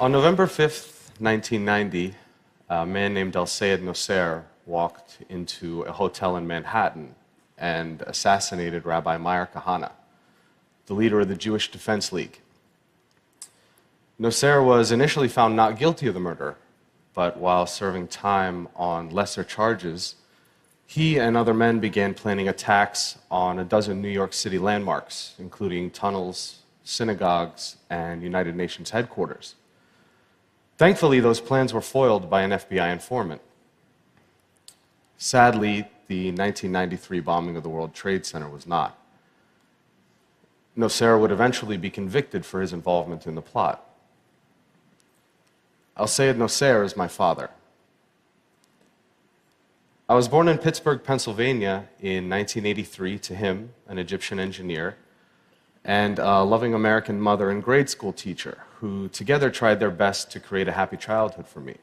On November 5th, 1990, a man named Al-Sayed Nosser walked into a hotel in Manhattan and assassinated Rabbi Meir Kahane, the leader of the Jewish Defense League. Nosser was initially found not guilty of the murder, but while serving time on lesser charges, he and other men began planning attacks on a dozen New York City landmarks, including tunnels, synagogues, and United Nations headquarters. Thankfully, those plans were foiled by an FBI informant. Sadly, the 1993 bombing of the World Trade Center was not. Nosser would eventually be convicted for his involvement in the plot. Al-Sayed Nosser is my father. I was born in Pittsburgh, Pennsylvania in 1983 to him, an Egyptian engineer, and a loving American mother and grade school teacher who together tried their best to create a happy childhood for me.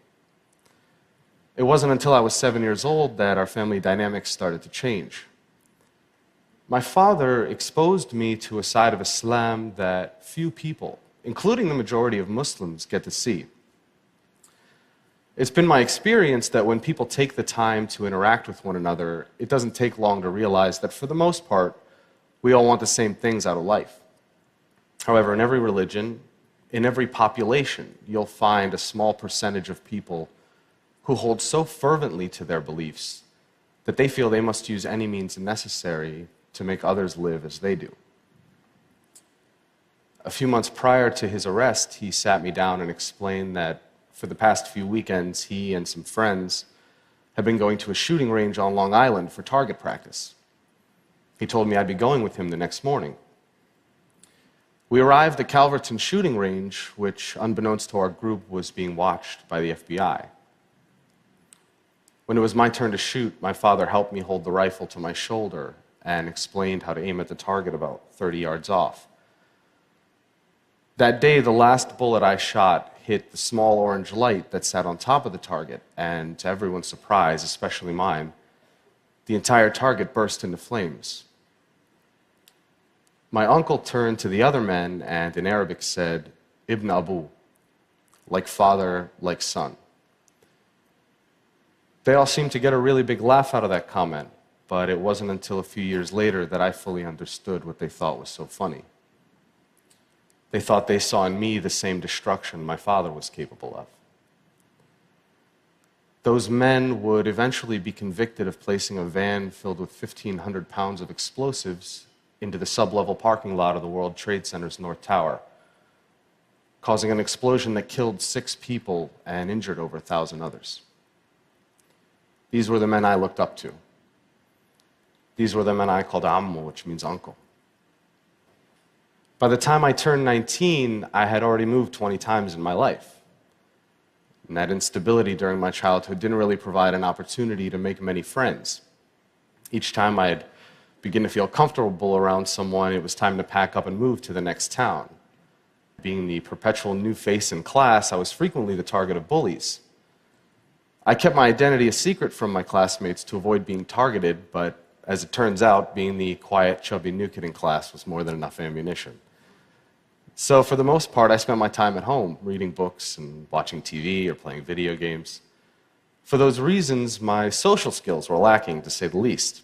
It wasn't until I was 7 years old that our family dynamics started to change. My father exposed me to a side of Islam that few people, including the majority of Muslims, get to see. It's been my experience that when people take the time to interact with one another, it doesn't take long to realize that for the most part, we all want the same things out of life. However, in every religion, in every population, you'll find a small percentage of people who hold so fervently to their beliefs that they feel they must use any means necessary to make others live as they do. A few months prior to his arrest, he sat me down and explained that for the past few weekends, he and some friends had been going to a shooting range on Long Island for target practice. He told me I'd be going with him the next morning. We arrived at Calverton shooting range, which, unbeknownst to our group, was being watched by the FBI. When it was my turn to shoot, my father helped me hold the rifle to my shoulder and explained how to aim at the target about 30 yards off. That day, the last bullet I shot hit the small orange light that sat on top of the target, and to everyone's surprise, especially mine, the entire target burst into flames. My uncle turned to the other men and in Arabic said, Ibn Abu, like father, like son. They all seemed to get a really big laugh out of that comment, but it wasn't until a few years later that I fully understood what they thought was so funny. They thought they saw in me the same destruction my father was capable of. Those men would eventually be convicted of placing a van filled with 1,500 pounds of explosives into the sub-level parking lot of the World Trade Center's North Tower, causing an explosion that killed 6 people and injured over 1,000 others. These were the men I looked up to. These were the men I called Ammu, which means uncle. By the time I turned 19, I had already moved 20 times in my life. And that instability during my childhood didn't really provide an opportunity to make many friends. Each time I'd begin to feel comfortable around someone, it was time to pack up and move to the next town. Being the perpetual new face in class, I was frequently the target of bullies. I kept my identity a secret from my classmates to avoid being targeted, but as it turns out, being the quiet, chubby new kid in class was more than enough ammunition. So for the most part, I spent my time at home, reading books and watching TV or playing video games. For those reasons, my social skills were lacking, to say the least.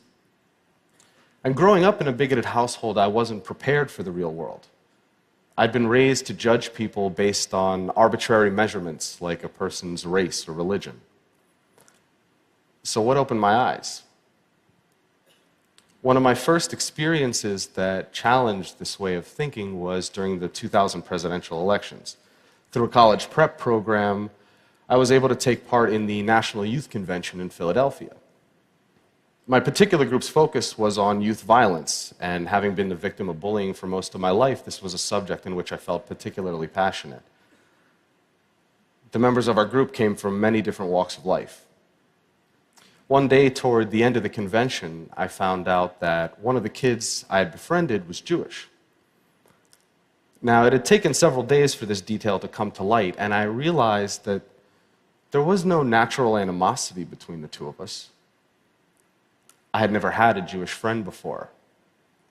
And growing up in a bigoted household, I wasn't prepared for the real world. I'd been raised to judge people based on arbitrary measurements like a person's race or religion. So what opened my eyes? One of my first experiences that challenged this way of thinking was during the 2000 presidential elections. Through a college prep program, I was able to take part in the National Youth Convention in Philadelphia. My particular group's focus was on youth violence, and having been the victim of bullying for most of my life, this was a subject in which I felt particularly passionate. The members of our group came from many different walks of life. One day, toward the end of the convention, I found out that one of the kids I had befriended was Jewish. Now, it had taken several days for this detail to come to light, and I realized that there was no natural animosity between the two of us. I had never had a Jewish friend before,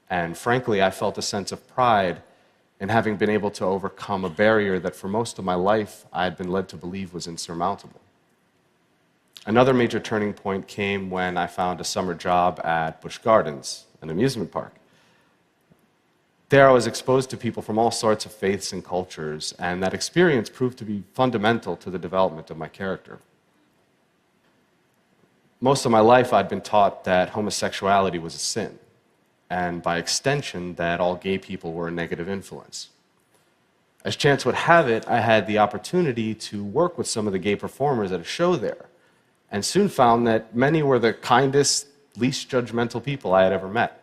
and frankly, I felt a sense of pride in having been able to overcome a barrier that for most of my life I had been led to believe was insurmountable. Another major turning point came when I found a summer job at Busch Gardens, an amusement park. There I was exposed to people from all sorts of faiths and cultures, and that experience proved to be fundamental to the development of my character. Most of my life I'd been taught that homosexuality was a sin, and by extension that all gay people were a negative influence. As chance would have it, I had the opportunity to work with some of the gay performers at a show there, and soon found that many were the kindest, least judgmental people I had ever met.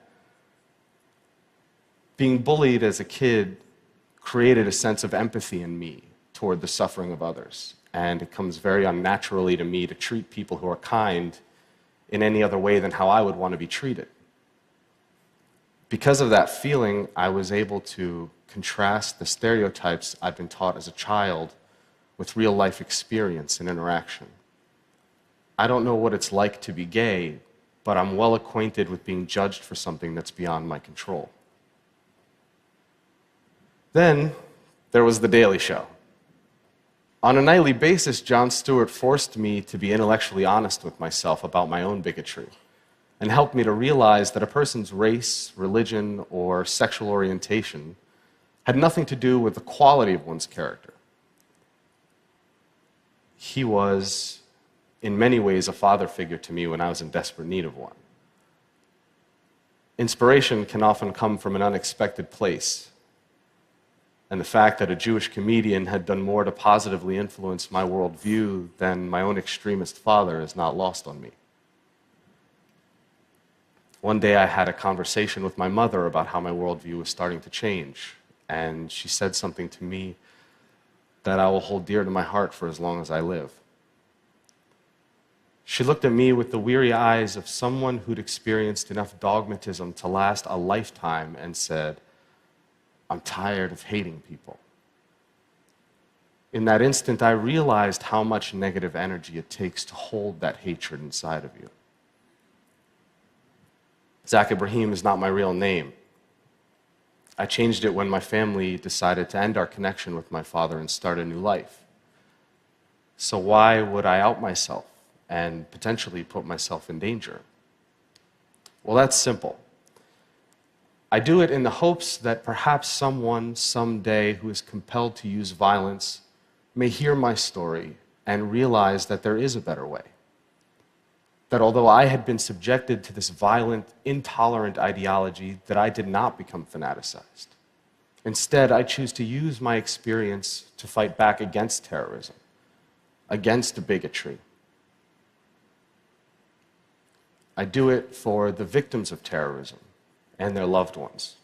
Being bullied as a kid created a sense of empathy in me toward the suffering of others, and it comes very unnaturally to me to treat people who are kind in any other way than how I would want to be treated. Because of that feeling, I was able to contrast the stereotypes I'd been taught as a child with real-life experience and interaction. I don't know what it's like to be gay, but I'm well acquainted with being judged for something that's beyond my control. Then there was The Daily Show. On a nightly basis, Jon Stewart forced me to be intellectually honest with myself about my own bigotry and helped me to realize that a person's race, religion, or sexual orientation had nothing to do with the quality of one's character. He was, in many ways, a father figure to me when I was in desperate need of one. Inspiration can often come from an unexpected place, and the fact that a Jewish comedian had done more to positively influence my worldview than my own extremist father is not lost on me. One day I had a conversation with my mother about how my worldview was starting to change, and she said something to me that I will hold dear to my heart for as long as I live. She looked at me with the weary eyes of someone who'd experienced enough dogmatism to last a lifetime and said, "I'm tired of hating people." In that instant, I realized how much negative energy it takes to hold that hatred inside of you. Zak Ebrahim is not my real name. I changed it when my family decided to end our connection with my father and start a new life. So why would I out myself and potentially put myself in danger? Well, that's simple. I do it in the hopes that perhaps someone someday who is compelled to use violence may hear my story and realize that there is a better way. That although I had been subjected to this violent, intolerant ideology, that I did not become fanaticized. Instead, I choose to use my experience to fight back against terrorism, against bigotry. I do it for the victims of terrorism and their loved ones,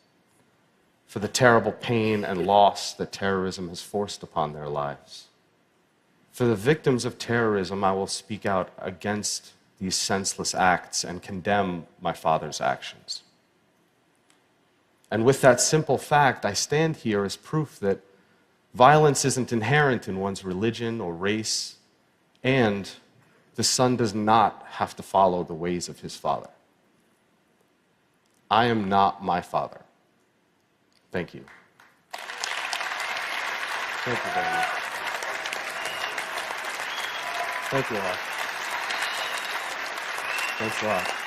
for the terrible pain and loss that terrorism has forced upon their lives. For the victims of terrorism, I will speak out against these senseless acts and condemn my father's actions. And with that simple fact, I stand here as proof that violence isn't inherent in one's religion or race, and the son does not have to follow the ways of his father. I am not my father. Thank you. Thank you very much. Thank you all. Thanks a lot.